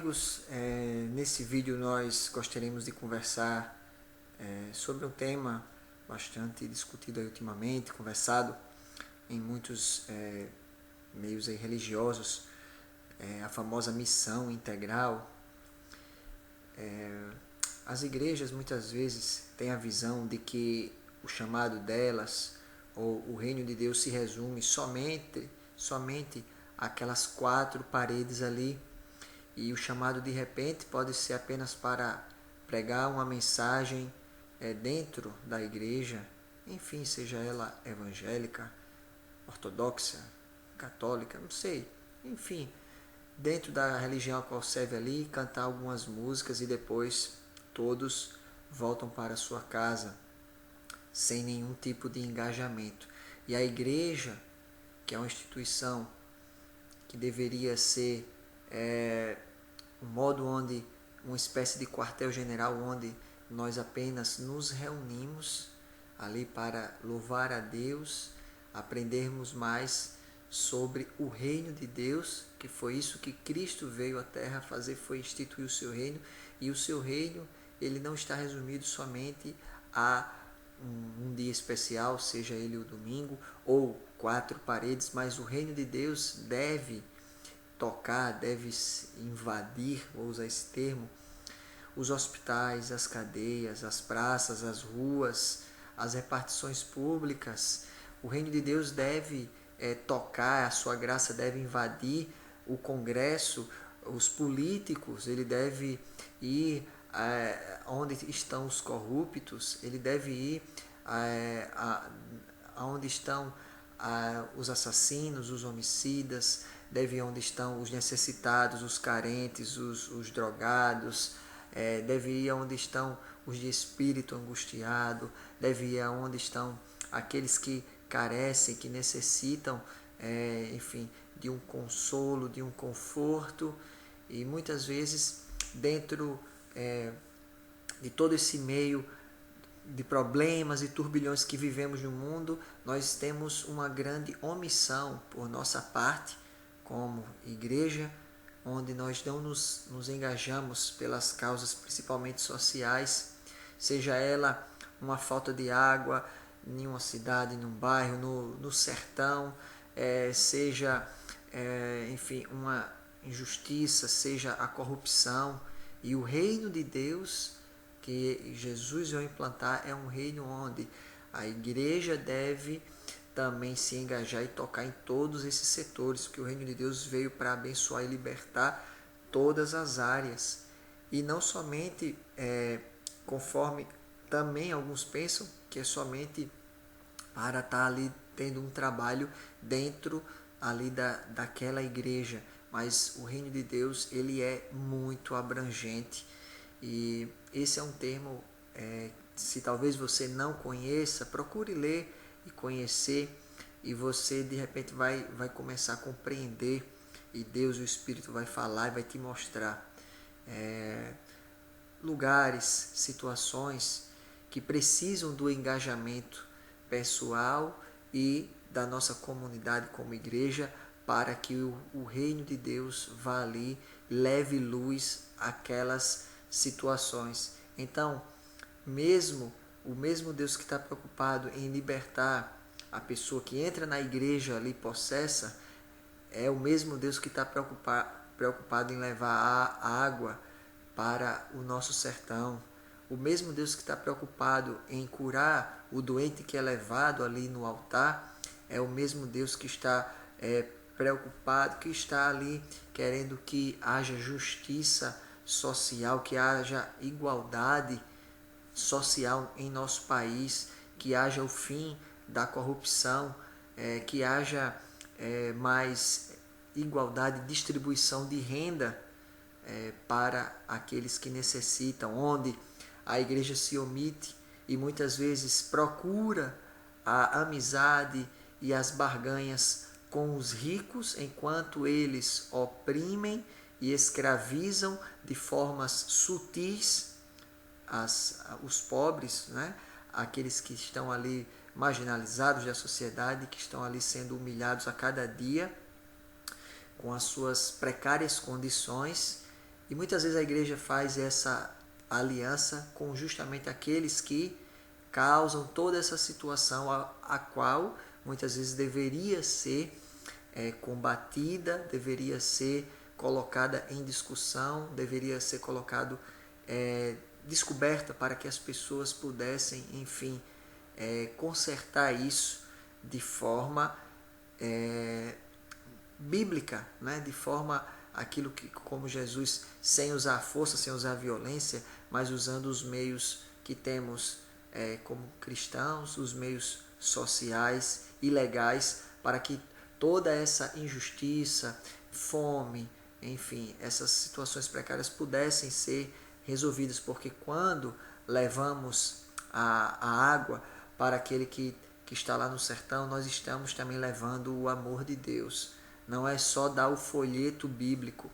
amigos, nesse vídeo nós gostaríamos de conversar sobre um tema bastante discutido aí ultimamente, conversado em muitos meios aí religiosos, a famosa missão integral. As igrejas muitas vezes têm a visão de que o chamado delas, ou o reino de Deus, se resume somente aquelas quatro paredes ali. E o chamado de repente pode ser apenas para pregar uma mensagem dentro da igreja, enfim, seja ela evangélica, ortodoxa, católica, não sei, enfim, dentro da religião a qual serve ali, cantar algumas músicas e depois todos voltam para a sua casa sem nenhum tipo de engajamento. E a igreja, que é uma instituição que deveria ser um modo onde, uma espécie de quartel-general onde nós apenas nos reunimos ali para louvar a Deus, aprendermos mais sobre o reino de Deus, que foi isso que Cristo veio à Terra fazer, foi instituir o seu reino, e o seu reino ele não está resumido somente a um dia especial, seja ele o domingo ou quatro paredes, mas o reino de Deus deve tocar, deve invadir, vou usar esse termo, os hospitais, as cadeias, as praças, as ruas, as repartições públicas. O reino de Deus deve tocar, a sua graça deve invadir o Congresso, os políticos, ele deve ir onde estão os corruptos, ele deve ir aonde estão os assassinos, os homicidas, deve ir onde estão os necessitados, os carentes, os drogados, deve ir onde estão os de espírito angustiado, deve ir aonde estão aqueles que carecem, que necessitam, enfim, de um consolo, de um conforto, e muitas vezes dentro de todo esse meio de problemas e turbilhões que vivemos no mundo, nós temos uma grande omissão por nossa parte, como igreja, onde nós não nos engajamos pelas causas principalmente sociais, seja ela uma falta de água em uma cidade, em um bairro, no sertão, seja, enfim, uma injustiça, seja a corrupção. E o reino de Deus que Jesus veio implantar é um reino onde a igreja deve também se engajar e tocar em todos esses setores, porque o reino de Deus veio para abençoar e libertar todas as áreas. E não somente conforme também alguns pensam que é somente para estar ali tendo um trabalho dentro ali daquela igreja, mas o reino de Deus ele é muito abrangente. E esse é um termo, se talvez você não conheça, procure ler e conhecer, e você de repente vai começar a compreender, e Deus, o Espírito, vai falar e vai te mostrar lugares, situações que precisam do engajamento pessoal e da nossa comunidade como igreja, para que o reino de Deus vá ali, leve luz àquelas situações. Então, o mesmo Deus que está preocupado em libertar a pessoa que entra na igreja ali possessa, é o mesmo Deus que está preocupado em levar a água para o nosso sertão. O mesmo Deus que está preocupado em curar o doente que é levado ali no altar, é o mesmo Deus que está preocupado, que está ali querendo que haja justiça social, que haja igualdade social em nosso país, que haja o fim da corrupção, que haja mais igualdade de distribuição de renda para aqueles que necessitam, onde a igreja se omite e muitas vezes procura a amizade e as barganhas com os ricos, enquanto eles oprimem e escravizam de formas sutis os pobres, né? Aqueles que estão ali marginalizados da sociedade, que estão ali sendo humilhados a cada dia com as suas precárias condições, E muitas vezes a igreja faz essa aliança com justamente aqueles que causam toda essa situação a qual muitas vezes deveria ser combatida, deveria ser colocada em discussão, deveria ser colocado descoberta para que as pessoas pudessem, enfim, consertar isso de forma bíblica, né? De forma aquilo que, como Jesus, sem usar força, sem usar violência, mas usando os meios que temos como cristãos, os meios sociais e legais, para que toda essa injustiça, fome, enfim, essas situações precárias pudessem ser resolvidas, porque quando levamos a água para aquele que está lá no sertão, nós estamos também levando o amor de Deus. Não é só dar o folheto bíblico,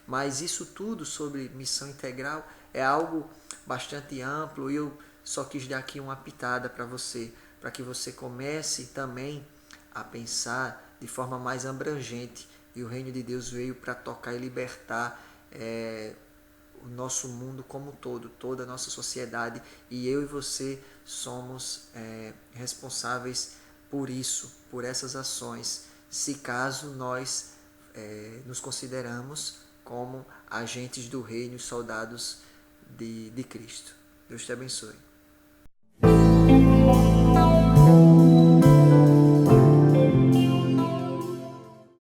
mas isso tudo sobre missão integral é algo bastante amplo e eu só quis dar aqui uma pitada para você, para que você comece também a pensar de forma mais abrangente. E o reino de Deus veio para tocar e libertar o nosso mundo como um todo, toda a nossa sociedade, e eu e você somos responsáveis por isso, por essas ações, se caso nós nos consideramos como agentes do reino, soldados de Cristo. Deus te abençoe.